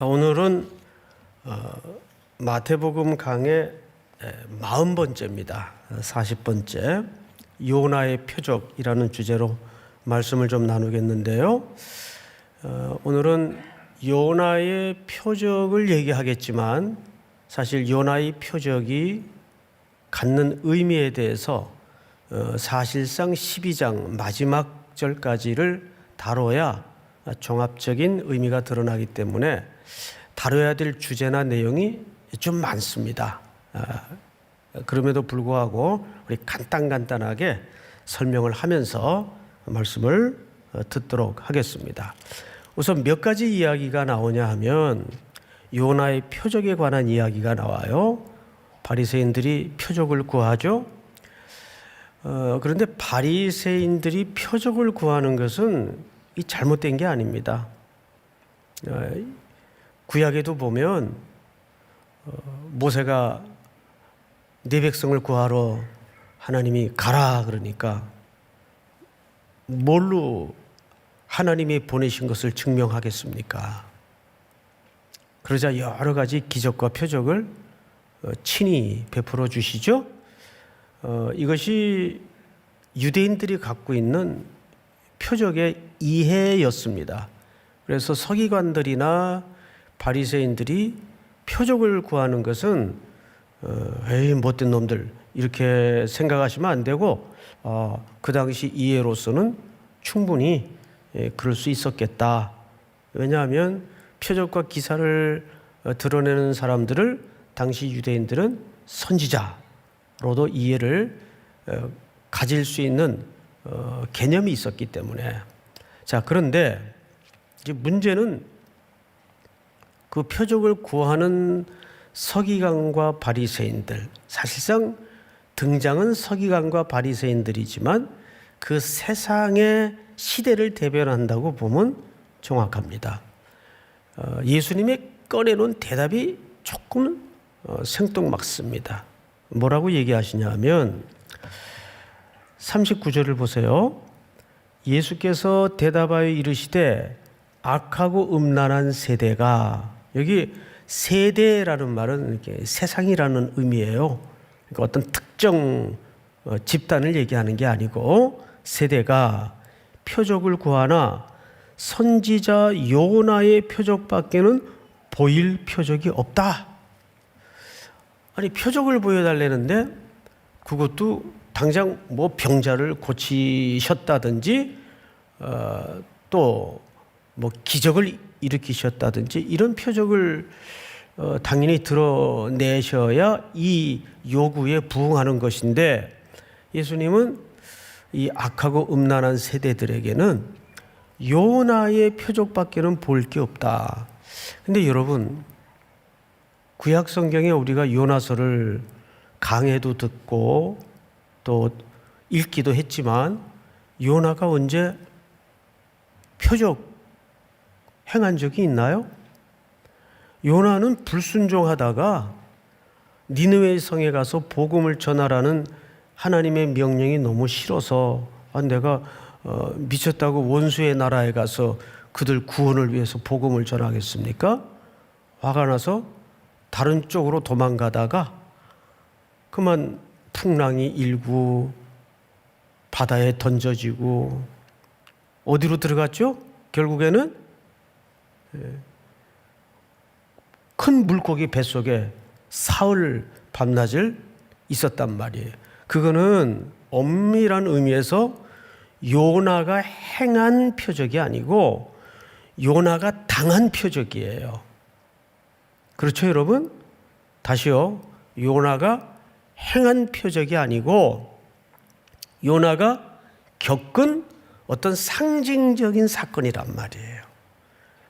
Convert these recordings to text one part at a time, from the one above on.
오늘은 마태복음 강의 40번째입니다. 40번째 요나의 표적이라는 주제로 말씀을 좀 나누겠는데요. 오늘은 요나의 표적을 얘기하겠지만 사실 요나의 표적이 갖는 의미에 대해서 사실상 12장 마지막 절까지를 다뤄야 종합적인 의미가 드러나기 때문에 다뤄야 될 주제나 내용이 좀 많습니다. 그럼에도 불구하고 우리 간단하게 설명을 하면서 말씀을 듣도록 하겠습니다. 우선 몇 가지 이야기가 나오냐 하면 요나의 표적에 관한 이야기가 나와요. 바리새인들이 표적을 구하죠. 그런데 바리새인들이 표적을 구하는 것은 이 잘못된 게 아닙니다. 구약에도 보면 모세가 네 백성을 구하러 하나님이 가라 그러니까 뭘로 하나님이 보내신 것을 증명하겠습니까? 그러자 여러 가지 기적과 표적을 친히 베풀어 주시죠. 이것이 유대인들이 갖고 있는 표적의 이해였습니다. 그래서 서기관들이나 바리새인들이 표적을 구하는 것은 에이 못된 놈들 이렇게 생각하시면 안 되고 그 당시 이해로서는 충분히 그럴 수 있었겠다. 왜냐하면 표적과 기사를 드러내는 사람들을 당시 유대인들은 선지자로도 이해를 가질 수 있는 개념이 있었기 때문에. 자, 그런데 이제 문제는 그 표적을 구하는 서기관과 바리새인들, 사실상 등장은 서기관과 바리새인들이지만 그 세상의 시대를 대변한다고 보면 정확합니다. 예수님이 꺼내놓은 대답이 조금 생뚱맞습니다. 뭐라고 얘기하시냐면 39절을 보세요. 예수께서 대답하여 이르시되 악하고 음란한 세대가, 여기 세대라는 말은 이렇게 세상이라는 의미예요. 그러니까 어떤 특정 집단을 얘기하는 게 아니고 세대가 표적을 구하나 선지자 요나의 표적밖에는 보일 표적이 없다. 아니 표적을 보여달라는데 그것도 당장 뭐 병자를 고치셨다든지 또 뭐 기적을 일으키셨다든지 이런 표적을 당연히 드러내셔야 이 요구에 부응하는 것인데 예수님은 이 악하고 음란한 세대들에게는 요나의 표적밖에는 볼 게 없다. 근데 여러분 구약 성경에 우리가 요나서를 강해도 듣고 또 읽기도 했지만 요나가 언제 표적 행한 적이 있나요? 요나는 불순종하다가 니느웨 성에 가서 복음을 전하라는 하나님의 명령이 너무 싫어서 내가 미쳤다고 원수의 나라에 가서 그들 구원을 위해서 복음을 전하겠습니까? 화가 나서 다른 쪽으로 도망가다가 그만 풍랑이 일고 바다에 던져지고 어디로 들어갔죠? 결국에는 큰 물고기 뱃속에 사흘 밤낮을 있었단 말이에요. 그거는 엄밀한 의미에서 요나가 행한 표적이 아니고 요나가 당한 표적이에요. 그렇죠, 여러분? 다시요. 요나가 행한 표적이 아니고 요나가 겪은 어떤 상징적인 사건이란 말이에요.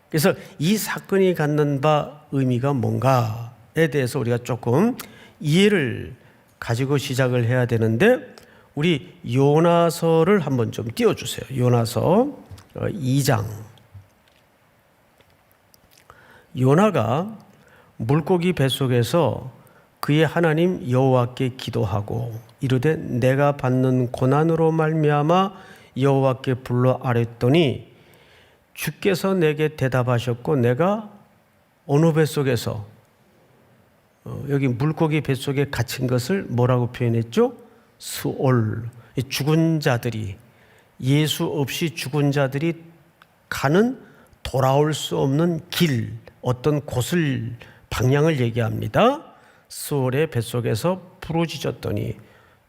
그래서 이 사건이 갖는 바 의미가 뭔가에 대해서 우리가 조금 이해를 가지고 시작을 해야 되는데 우리 요나서를 한번 좀 띄워주세요. 요나서 2장. 요나가 물고기 뱃속에서 그의 하나님 여호와께 기도하고 이르되 내가 받는 고난으로 말미암아 여호와께 불러 아뢰었더니 주께서 내게 대답하셨고 내가 어느 뱃속에서 여기 물고기 뱃속에 갇힌 것을 뭐라고 표현했죠? 스올. 죽은 자들이, 예수 없이 죽은 자들이 가는 돌아올 수 없는 길, 어떤 곳을, 방향을 얘기합니다. 스올의 뱃속에서 부르짖었더니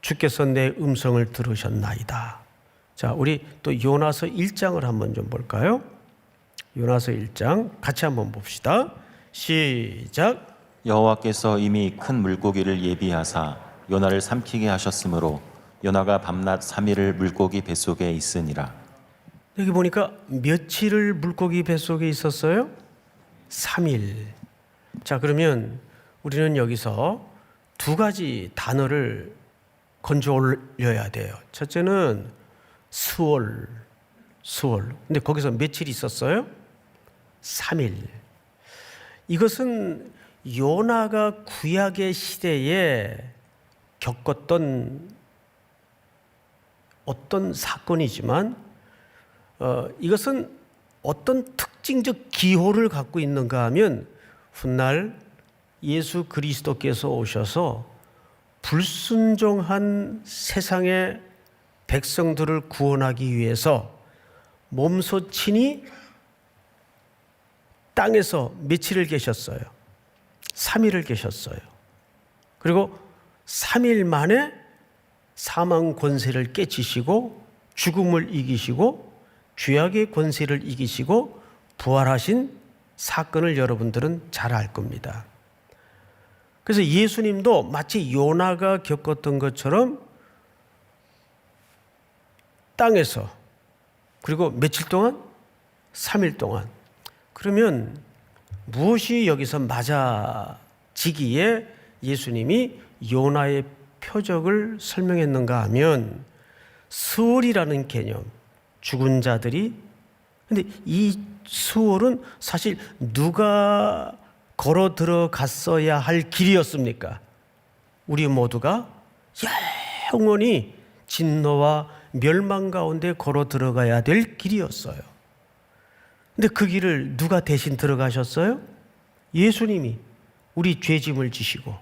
주께서 내 음성을 들으셨나이다. 자, 우리 또 요나서 1장을 한번 좀 볼까요? 요나서 1장 같이 한번 봅시다. 시작. 여호와께서 이미 큰 물고기를 예비하사 요나를 삼키게 하셨으므로 요나가 밤낮 3일을 물고기 뱃속에 있으니라. 여기 보니까 며칠을 물고기 뱃속에 있었어요? 3일. 자, 그러면 우리는 여기서 두 가지 단어를 건져 올려야 돼요. 첫째는 스월. 근데 거기서 며칠 있었어요? 3일. 이것은 요나가 구약의 시대에 겪었던 어떤 사건이지만 이것은 어떤 특징적 기호를 갖고 있는가 하면 훗날 예수 그리스도께서 오셔서 불순종한 세상의 백성들을 구원하기 위해서 몸소 친히 땅에서 며칠을 계셨어요? 3일을 계셨어요. 그리고 3일 만에 사망 권세를 깨치시고 죽음을 이기시고 죄악의 권세를 이기시고 부활하신 사건을 여러분들은 잘 알 겁니다. 그래서 예수님도 마치 요나가 겪었던 것처럼 땅에서, 그리고 며칠 동안? 3일 동안. 그러면 무엇이 여기서 맞아지기에 예수님이 요나의 표적을 설명했는가 하면 스월이라는 개념, 죽은 자들이, 근데 이 스월은 사실 누가 걸어 들어갔어야 할 길이었습니까? 우리 모두가 영원히 진노와 멸망 가운데 걸어 들어가야 될 길이었어요. 근데 그 길을 누가 대신 들어가셨어요? 예수님이 우리 죄짐을 지시고,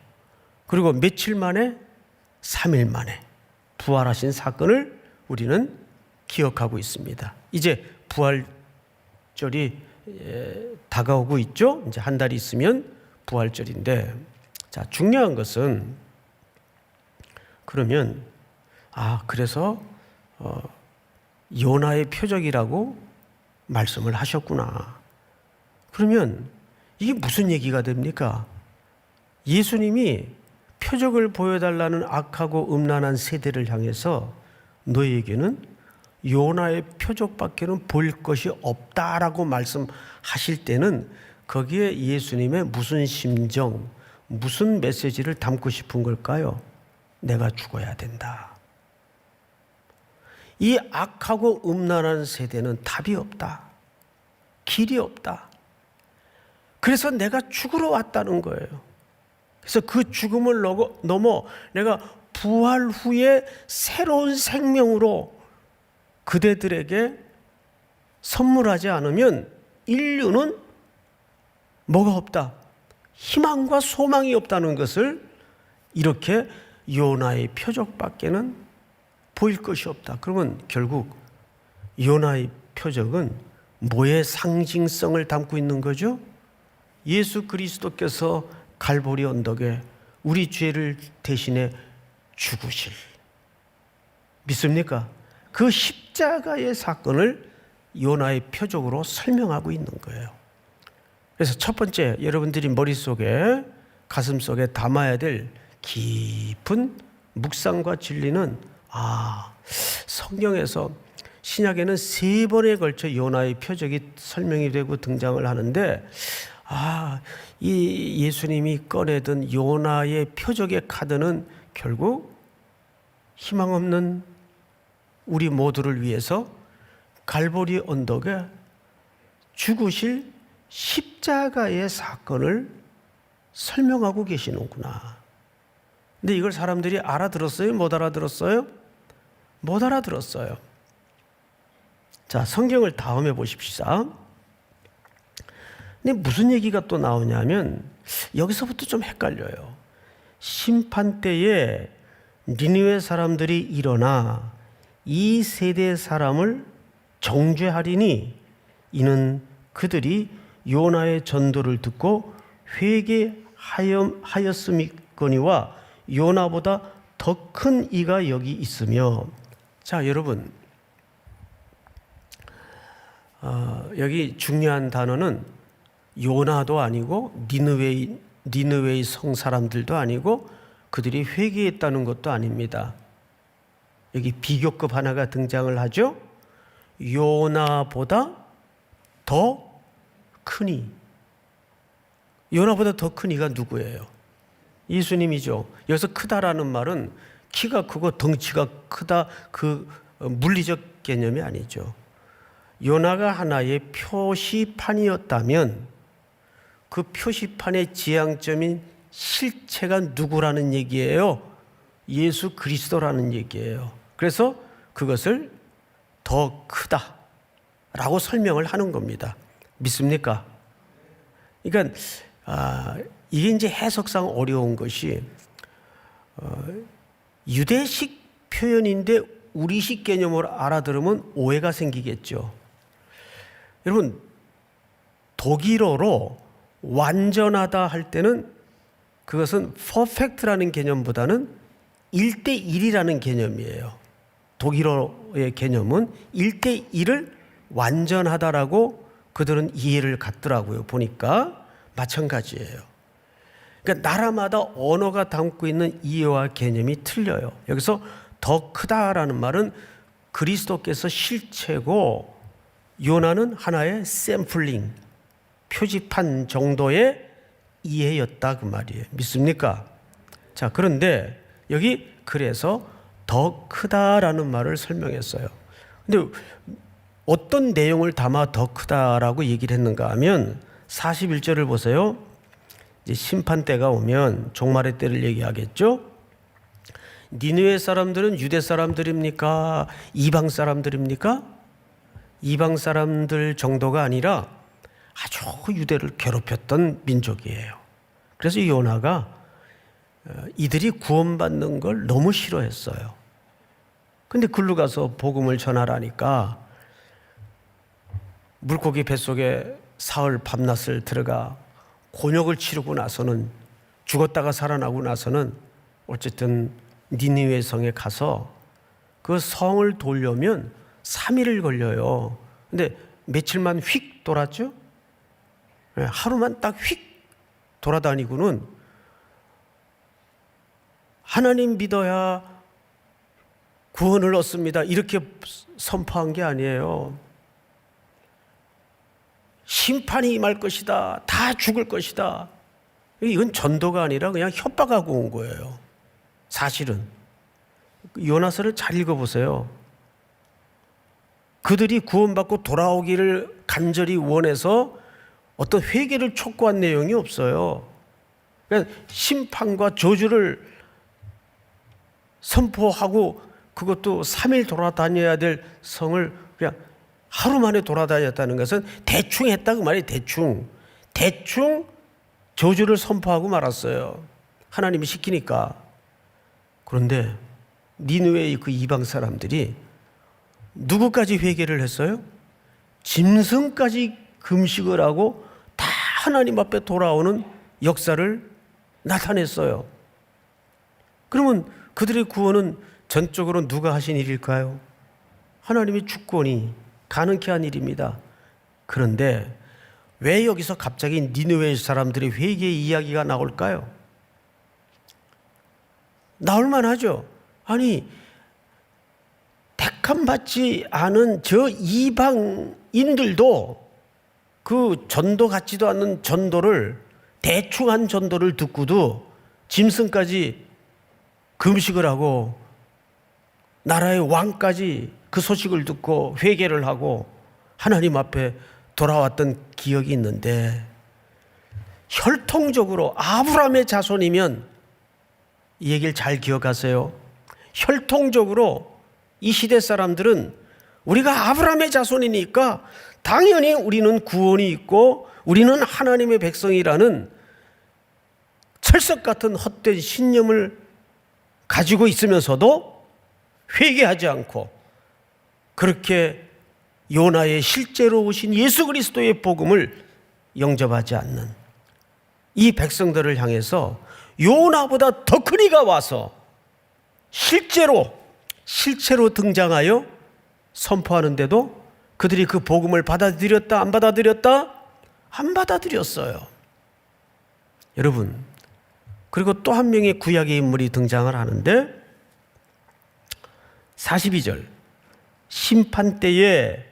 그리고 며칠 만에, 3일 만에 부활하신 사건을 우리는 기억하고 있습니다. 이제 부활절이 다가오고 있죠. 이제 한 달 있으면 부활절인데, 자, 중요한 것은 그러면 그래서 요나의 표적이라고 말씀을 하셨구나. 그러면 이게 무슨 얘기가 됩니까? 예수님이 표적을 보여달라는 악하고 음란한 세대를 향해서 너희에게는 요나의 표적밖에는 보일 것이 없다라고 말씀하실 때는 거기에 예수님의 무슨 심정, 무슨 메시지를 담고 싶은 걸까요? 내가 죽어야 된다. 이 악하고 음란한 세대는 답이 없다. 길이 없다. 그래서 내가 죽으러 왔다는 거예요. 그래서 그 죽음을 넘어 내가 부활 후에 새로운 생명으로 그대들에게 선물하지 않으면 인류는 뭐가 없다? 희망과 소망이 없다는 것을 이렇게 요나의 표적밖에는 보일 것이 없다. 그러면 결국 요나의 표적은 뭐의 상징성을 담고 있는 거죠? 예수 그리스도께서 갈보리 언덕에 우리 죄를 대신해 죽으실, 믿습니까? 그 십자가의 사건을 요나의 표적으로 설명하고 있는 거예요. 그래서 첫 번째, 여러분들이 머릿속에, 가슴속에 담아야 될 깊은 묵상과 진리는 성경에서 신약에는 3번에 걸쳐 요나의 표적이 설명이 되고 등장을 하는데, 이 예수님이 꺼내든 요나의 표적의 카드는 결국 희망 없는 우리 모두를 위해서 갈보리 언덕에 죽으실 십자가의 사건을 설명하고 계시는구나. 근데 이걸 사람들이 알아들었어요? 못 알아들었어요? 못 알아들었어요. 자, 성경을 다음에 보십시다. 근데 무슨 얘기가 또 나오냐면 여기서부터 좀 헷갈려요. 심판 때에 니느웨 사람들이 일어나 이 세대 사람을 정죄하리니 이는 그들이 요나의 전도를 듣고 회개하였음이거니와 요나보다 더 큰 이가 여기 있으며. 자, 여러분, 여기 중요한 단어는 요나도 아니고 니느웨의 성 사람들도 아니고 그들이 회개했다는 것도 아닙니다. 여기 비교급 하나가 등장을 하죠. 요나보다 더 크니. 요나보다 더 큰 이가 누구예요? 예수님이죠. 여기서 크다라는 말은 키가 크고 덩치가 크다, 그 물리적 개념이 아니죠. 요나가 하나의 표시판이었다면 그 표시판의 지향점인 실체가 누구라는 얘기예요? 예수 그리스도라는 얘기예요. 그래서 그것을 더 크다라고 설명을 하는 겁니다. 믿습니까? 그러니까 이게 이제 해석상 어려운 것이 유대식 표현인데 우리식 개념으로 알아들으면 오해가 생기겠죠. 여러분, 독일어로 완전하다 할 때는 그것은 perfect라는 개념보다는 1대1이라는 개념이에요. 독일어의 개념은 1대1을 완전하다라고 그들은 이해를 갖더라고요. 보니까 마찬가지예요. 그러니까 나라마다 언어가 담고 있는 이해와 개념이 틀려요. 여기서 더 크다라는 말은 그리스도께서 실체고 요나는 하나의 샘플링, 표지판 정도의 이해였다 그 말이에요. 믿습니까? 자, 그런데 여기 그래서 더 크다라는 말을 설명했어요. 근데 어떤 내용을 담아 더 크다라고 얘기를 했는가 하면 41절을 보세요. 이제 심판 때가 오면 종말의 때를 얘기하겠죠. 니느웨 사람들은 유대 사람들입니까? 이방 사람들입니까? 이방 사람들 정도가 아니라 아주 유대를 괴롭혔던 민족이에요. 그래서 요나가 이들이 구원받는 걸 너무 싫어했어요. 근데 글로 가서 복음을 전하라니까 물고기 뱃속에 사흘 밤낮을 들어가 곤욕을 치르고 나서는, 죽었다가 살아나고 나서는 어쨌든 니느웨 성에 가서 그 성을 돌려면 3일을 걸려요. 근데 며칠만 휙 돌았죠? 하루만 딱 휙 돌아다니고는 하나님 믿어야 구원을 얻습니다, 이렇게 선포한 게 아니에요. 심판이 임할 것이다, 다 죽을 것이다. 이건 전도가 아니라 그냥 협박하고 온 거예요. 사실은 요나서를 잘 읽어보세요. 그들이 구원받고 돌아오기를 간절히 원해서 어떤 회개를 촉구한 내용이 없어요. 그러니까 심판과 저주를 선포하고 그것도 3일 돌아다녀야 될 성을 그냥 하루 만에 돌아다녔다는 것은 대충 했다 그 말이에요. 대충 저주를 선포하고 말았어요. 하나님이 시키니까. 그런데 니느웨의 그 이방 사람들이 누구까지 회개를 했어요? 짐승까지 금식을 하고 다 하나님 앞에 돌아오는 역사를 나타냈어요. 그러면 그들의 구원은 전적으로 누가 하신 일일까요? 하나님의 주권이 가능케 한 일입니다. 그런데 왜 여기서 갑자기 니느웨 사람들의 회개의 이야기가 나올까요? 나올 만하죠. 아니, 택함받지 않은 저 이방인들도 그 전도 같지도 않는 전도를, 대충 한 전도를 듣고도 짐승까지 금식을 하고 나라의 왕까지 그 소식을 듣고 회개를 하고 하나님 앞에 돌아왔던 기억이 있는데, 혈통적으로 아브라함의 자손이면 이 얘기를 잘 기억하세요. 혈통적으로 이 시대 사람들은 우리가 아브라함의 자손이니까 당연히 우리는 구원이 있고 우리는 하나님의 백성이라는 철석 같은 헛된 신념을 가지고 있으면서도 회개하지 않고 그렇게 요나의 실제로 오신 예수 그리스도의 복음을 영접하지 않는 이 백성들을 향해서 요나보다 더 큰 이가 와서 실제로 등장하여 선포하는데도 그들이 그 복음을 받아들였다 안 받아들였다? 안 받아들였어요. 여러분, 그리고 또 한 명의 구약의 인물이 등장을 하는데 42절 심판 때에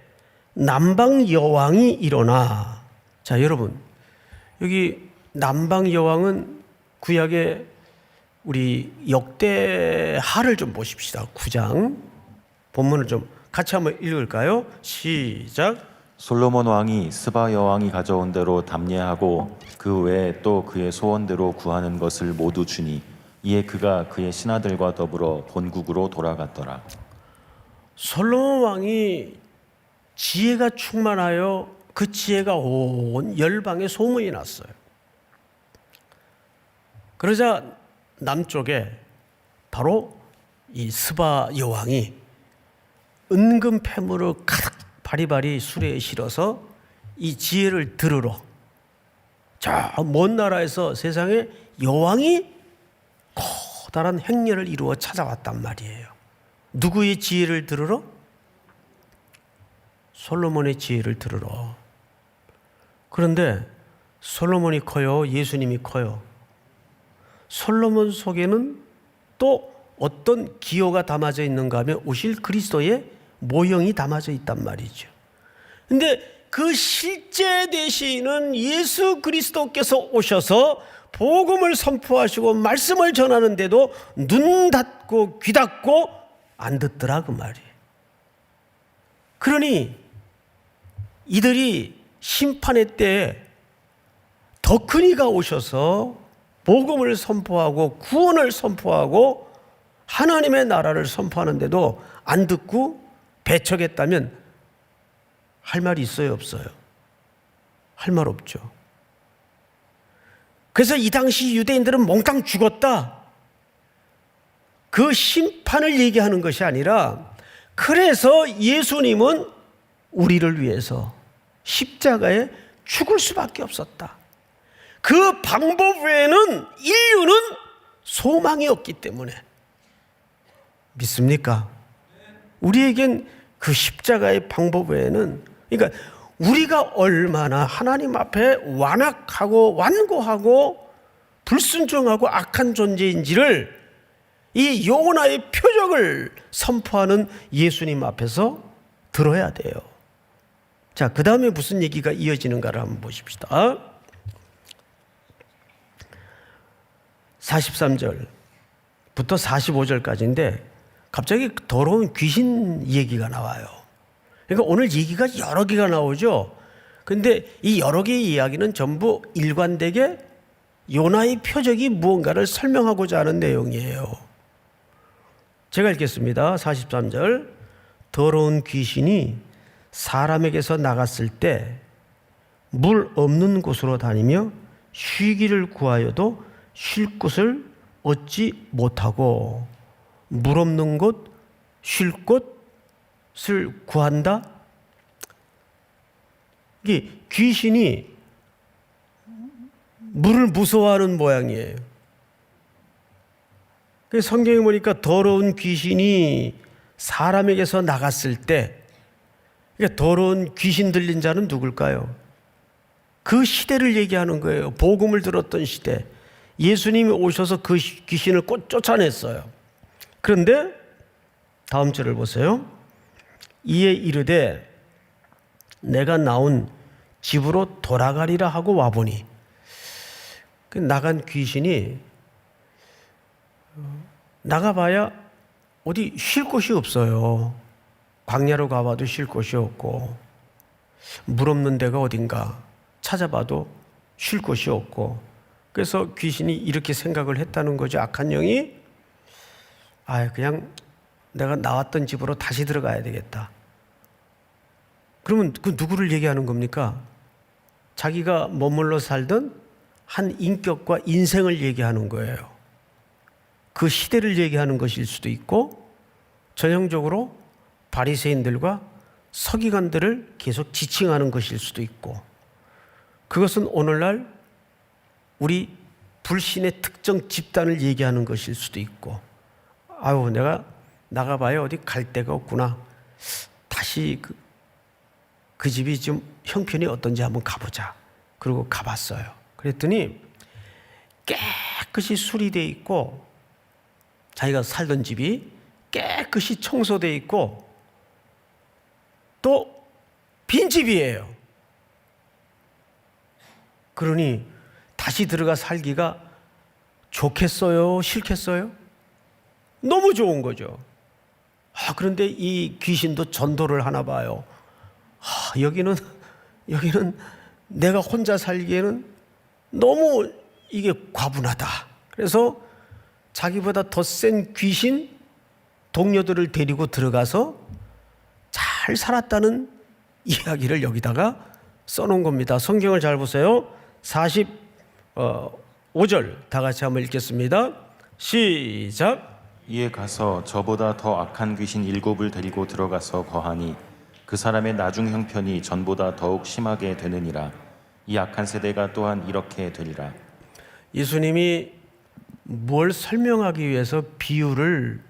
남방 여왕이 일어나. 자, 여러분, 여기 남방 여왕은 구약의 우리 역대하를 좀 보십시다. 9장 본문을 좀 같이 한번 읽을까요? 시작. 솔로몬 왕이 스바 여왕이 가져온 대로 담례하고 그 외에 또 그의 소원대로 구하는 것을 모두 주니 이에 그가 그의 신하들과 더불어 본국으로 돌아갔더라. 솔로몬 왕이 지혜가 충만하여 그 지혜가 온 열방에 소문이 났어요. 그러자 남쪽에 바로 이 스바 여왕이 은금 패물을 가득 바리바리 수레에 실어서 이 지혜를 들으러 저 먼 나라에서 세상에 여왕이 커다란 행렬을 이루어 찾아왔단 말이에요. 누구의 지혜를 들으러? 솔로몬의 지혜를 들으러. 그런데 솔로몬이 커요? 예수님이 커요? 솔로몬 속에는 또 어떤 기호가 담아져 있는가 하면 오실 그리스도의 모형이 담아져 있단 말이죠. 근데 그 실제 대신은 예수 그리스도께서 오셔서 복음을 선포하시고 말씀을 전하는데도 눈 닫고 귀 닫고 안 듣더라 그 말이에요. 그러니 이들이 심판의 때에 더 큰 이가 오셔서 복음을 선포하고 구원을 선포하고 하나님의 나라를 선포하는데도 안 듣고 배척했다면 할 말이 있어요, 없어요? 할 말 없죠. 그래서 이 당시 유대인들은 몽땅 죽었다. 그 심판을 얘기하는 것이 아니라 그래서 예수님은 우리를 위해서 십자가에 죽을 수밖에 없었다. 그 방법 외에는 인류는 소망이 없기 때문에. 믿습니까? 우리에겐 그 십자가의 방법 외에는, 그러니까 우리가 얼마나 하나님 앞에 완악하고 완고하고 불순종하고 악한 존재인지를 이 요나의 표적을 선포하는 예수님 앞에서 들어야 돼요. 자, 그 다음에 무슨 얘기가 이어지는가를 한번 보십시다. 43절부터 45절까지인데 갑자기 더러운 귀신 얘기가 나와요. 그러니까 오늘 얘기가 여러 개가 나오죠. 근데 이 여러 개의 이야기는 전부 일관되게 요나의 표적이 무언가를 설명하고자 하는 내용이에요. 제가 읽겠습니다. 43절. 더러운 귀신이 사람에게서 나갔을 때 물 없는 곳으로 다니며 쉬기를 구하여도 쉴 곳을 얻지 못하고 물 없는 곳, 쉴 곳을 구한다. 이게 귀신이 물을 무서워하는 모양이에요. 성경에 보니까 더러운 귀신이 사람에게서 나갔을 때, 그러니까 더러운 귀신 들린 자는 누굴까요? 그 시대를 얘기하는 거예요. 복음을 들었던 시대. 예수님이 오셔서 그 귀신을 쫓아냈어요. 그런데 다음 절을 보세요. 이에 이르되 내가 나온 집으로 돌아가리라 하고 와보니, 나간 귀신이 나가봐야 어디 쉴 곳이 없어요. 광야로 가봐도 쉴 곳이 없고 물 없는 데가 어딘가 찾아봐도 쉴 곳이 없고, 그래서 귀신이 이렇게 생각을 했다는 거죠. 악한 영이 그냥 내가 나왔던 집으로 다시 들어가야 되겠다. 그러면 그 누구를 얘기하는 겁니까? 자기가 머물러 살던 한 인격과 인생을 얘기하는 거예요. 그 시대를 얘기하는 것일 수도 있고 전형적으로 바리새인들과 서기관들을 계속 지칭하는 것일 수도 있고, 그것은 오늘날 우리 불신의 특정 집단을 얘기하는 것일 수도 있고, 아유 내가 나가봐야 어디 갈 데가 없구나, 다시 그 집이 좀 형편이 어떤지 한번 가보자. 그리고 가봤어요. 그랬더니 깨끗이 수리되어 있고, 자기가 살던 집이 깨끗이 청소되어 있고, 또 빈집이에요. 그러니 다시 들어가 살기가 좋겠어요? 싫겠어요? 너무 좋은 거죠. 그런데 이 귀신도 전도를 하나 봐요. 여기는 내가 혼자 살기에는 너무 이게 과분하다. 그래서 자기보다 더 센 귀신 동료들을 데리고 들어가서 잘 살았다는 이야기를 여기다가 써놓은 겁니다. 성경을 잘 보세요. 45절 다 같이 한번 읽겠습니다. 시작. 이에 가서 저보다 더 악한 귀신 7을 데리고 들어가서 거하니 그 사람의 나중 형편이 전보다 더욱 심하게 되느니라. 이 악한 세대가 또한 이렇게 되리라. 예수님이 뭘 설명하기 위해서 비유를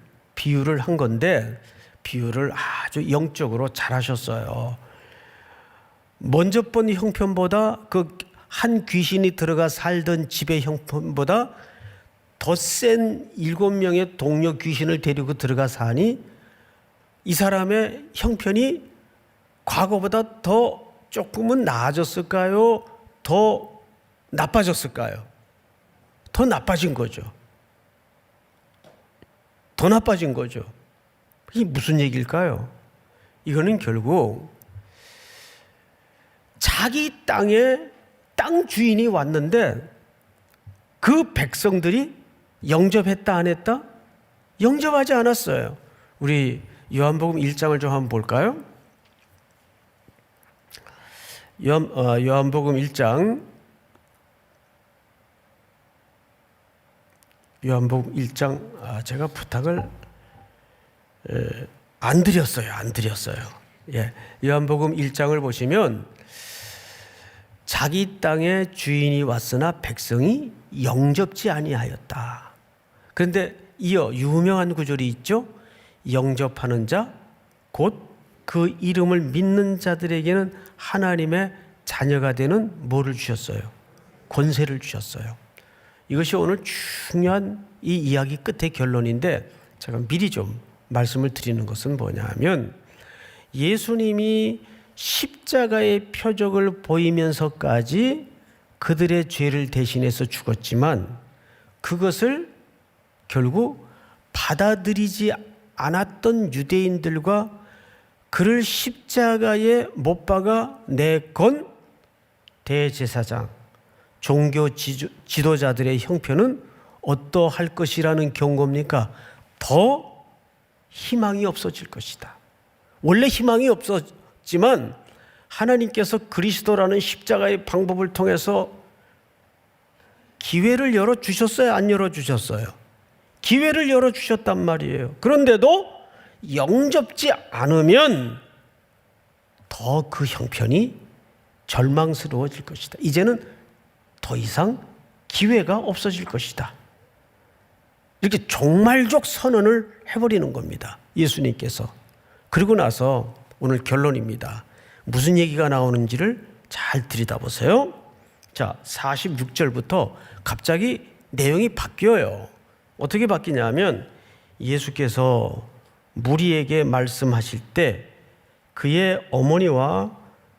한 건데, 비유를 아주 영적으로 잘하셨어요. 먼저 본 형편보다, 그 한 귀신이 들어가 살던 집의 형편보다 더 센 7명의 동료 귀신을 데리고 들어가 사니 이 사람의 형편이 과거보다 더 조금은 나아졌을까요? 더 나빠졌을까요? 더 나빠진 거죠. 더 나빠진 거죠. 이게 무슨 얘기일까요? 이거는 결국 자기 땅에 땅 주인이 왔는데 그 백성들이 영접했다 안 했다? 영접하지 않았어요. 우리 요한복음 1장을 좀 한번 볼까요? 요한복음 1장, 요한복음 1장, 제가 부탁을 안 드렸어요. 예, 요한복음 1장을 보시면 자기 땅에 주인이 왔으나 백성이 영접지 아니하였다. 그런데 이어 유명한 구절이 있죠. 영접하는 자, 곧 그 이름을 믿는 자들에게는 하나님의 자녀가 되는 뭐를 주셨어요? 권세를 주셨어요. 이것이 오늘 중요한 이 이야기 끝의 결론인데, 제가 미리 좀 말씀을 드리는 것은 뭐냐면, 예수님이 십자가의 표적을 보이면서까지 그들의 죄를 대신해서 죽었지만 그것을 결국 받아들이지 않았던 유대인들과 그를 십자가에 못 박아 내건 대제사장, 종교 지도자들의 형편은 어떠할 것이라는 경고입니까? 더 희망이 없어질 것이다. 원래 희망이 없었지만 하나님께서 그리스도라는 십자가의 방법을 통해서 기회를 열어주셨어요? 안 열어주셨어요? 기회를 열어주셨단 말이에요. 그런데도 영접지 않으면 더 그 형편이 절망스러워질 것이다. 이제는 더 이상 기회가 없어질 것이다. 이렇게 종말적 선언을 해버리는 겁니다. 예수님께서. 그리고 나서 오늘 결론입니다. 무슨 얘기가 나오는지를 잘 들여다보세요. 자, 46절부터 갑자기 내용이 바뀌어요. 어떻게 바뀌냐면 예수께서 무리에게 말씀하실 때 그의 어머니와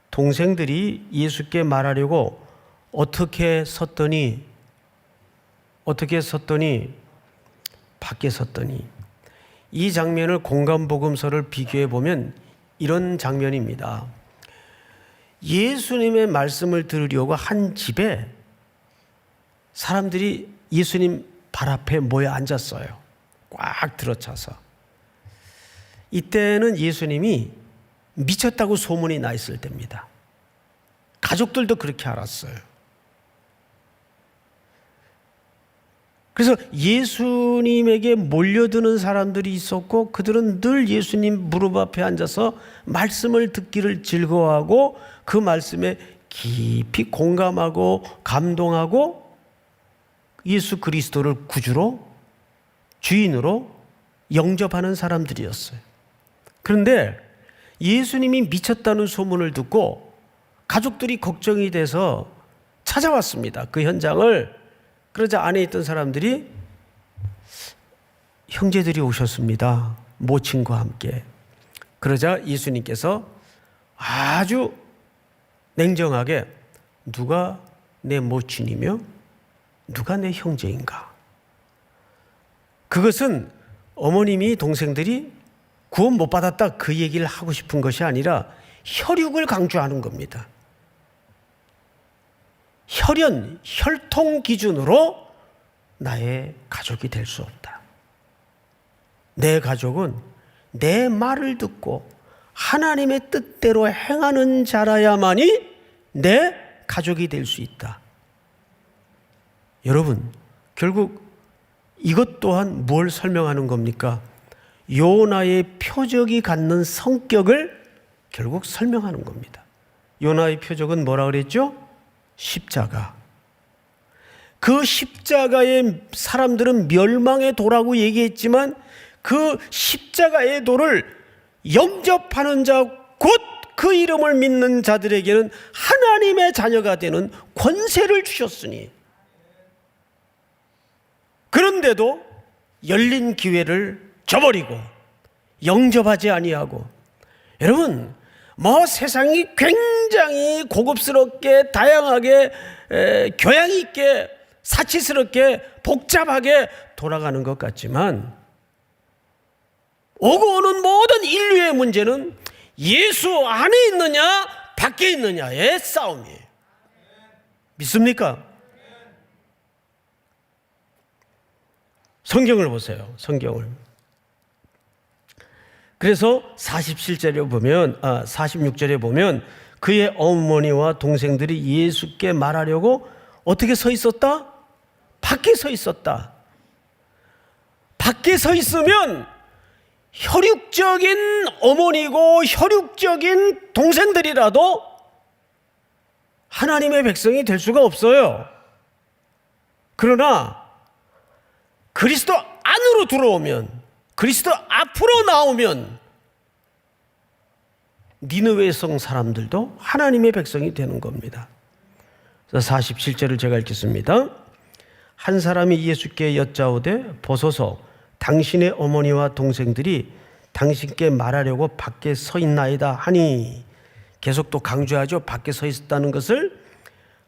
동생들이 예수께 말하려고 어떻게 섰더니 밖에 섰더니, 이 장면을 공간복음서를 비교해 보면 이런 장면입니다. 예수님의 말씀을 들으려고 한 집에 사람들이 예수님 발 앞에 모여 앉았어요. 꽉 들어차서. 이때는 예수님이 미쳤다고 소문이 나 있을 때입니다. 가족들도 그렇게 알았어요. 그래서 예수님에게 몰려드는 사람들이 있었고 그들은 늘 예수님 무릎 앞에 앉아서 말씀을 듣기를 즐거워하고 그 말씀에 깊이 공감하고 감동하고 예수 그리스도를 구주로 주인으로 영접하는 사람들이었어요. 그런데 예수님이 미쳤다는 소문을 듣고 가족들이 걱정이 돼서 찾아왔습니다. 그 현장을. 그러자 안에 있던 사람들이 형제들이 오셨습니다. 모친과 함께. 그러자 예수님께서 아주 냉정하게 누가 내 모친이며 누가 내 형제인가? 그것은 어머님이 동생들이 구원 못 받았다 그 얘기를 하고 싶은 것이 아니라 혈육을 강조하는 겁니다. 혈연, 혈통 기준으로 나의 가족이 될 수 없다. 내 가족은 내 말을 듣고 하나님의 뜻대로 행하는 자라야만이 내 가족이 될 수 있다. 여러분, 결국 이것 또한 뭘 설명하는 겁니까? 요나의 표적이 갖는 성격을 결국 설명하는 겁니다. 요나의 표적은 뭐라 그랬죠? 십자가. 그 십자가의 사람들은 멸망의 도라고 얘기했지만 그 십자가의 도를 영접하는 자, 곧 그 이름을 믿는 자들에게는 하나님의 자녀가 되는 권세를 주셨으니, 그런데도 열린 기회를 저버리고 영접하지 아니하고, 여러분 세상이 굉장히 고급스럽게 다양하게 교양 있게 사치스럽게 복잡하게 돌아가는 것 같지만 오고 오는 모든 인류의 문제는 예수 안에 있느냐 밖에 있느냐의 싸움이에요. 믿습니까? 성경을 보세요. 성경을. 그래서 46절에 보면 그의 어머니와 동생들이 예수께 말하려고 어떻게 서 있었다? 밖에 서 있었다. 밖에 서 있으면 혈육적인 어머니고 혈육적인 동생들이라도 하나님의 백성이 될 수가 없어요. 그러나 그리스도 안으로 들어오면, 그리스도 앞으로 나오면 니느웨 성 사람들도 하나님의 백성이 되는 겁니다. 47절을 제가 읽겠습니다. 한 사람이 예수께 여짜오되 보소서 당신의 어머니와 동생들이 당신께 말하려고 밖에 서 있나이다 하니, 계속 또 강조하죠. 밖에 서 있었다는 것을.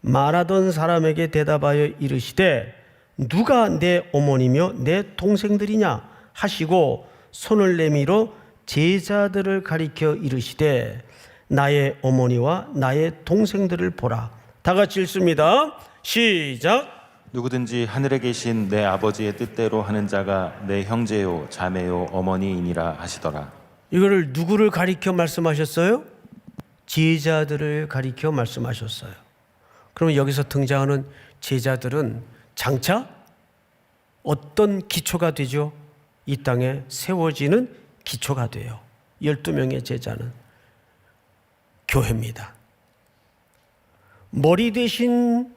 말하던 사람에게 대답하여 이르시되 누가 내 어머니며 내 동생들이냐 하시고 손을 내밀어 제자들을 가리켜 이르시되 나의 어머니와 나의 동생들을 보라. 다 같이 읽습니다. 시작. 누구든지 하늘에 계신 내 아버지의 뜻대로 하는 자가 내 형제요 자매요 어머니이니라 하시더라. 이거를 누구를 가리켜 말씀하셨어요? 제자들을 가리켜 말씀하셨어요. 그러면 여기서 등장하는 제자들은 장차 어떤 기초가 되죠? 이 땅에 세워지는 기초가 돼요. 12명의 제자는 교회입니다. 머리 대신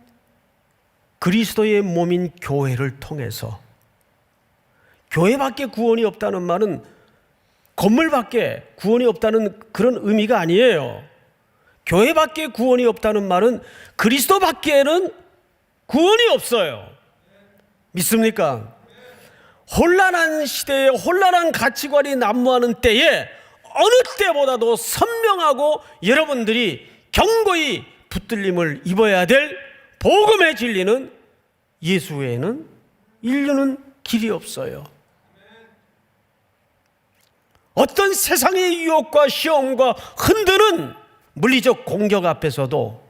그리스도의 몸인 교회를 통해서, 교회밖에 구원이 없다는 말은 건물밖에 구원이 없다는 그런 의미가 아니에요. 교회밖에 구원이 없다는 말은 그리스도밖에는 구원이 없어요. 믿습니까? 혼란한 시대에 혼란한 가치관이 난무하는 때에 어느 때보다도 선명하고 여러분들이 경고히 붙들림을 입어야 될 복음의 진리는 예수 외에는 인류는 길이 없어요. 어떤 세상의 유혹과 시험과 흔드는 물리적 공격 앞에서도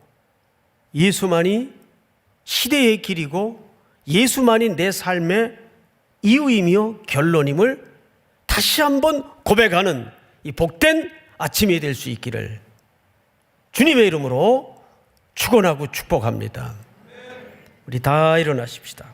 예수만이 시대의 길이고 예수만이 내 삶의 이유이며 결론임을 다시 한번 고백하는 이 복된 아침이 될 수 있기를 주님의 이름으로 축원하고 축복합니다. 우리 다 일어나십시다.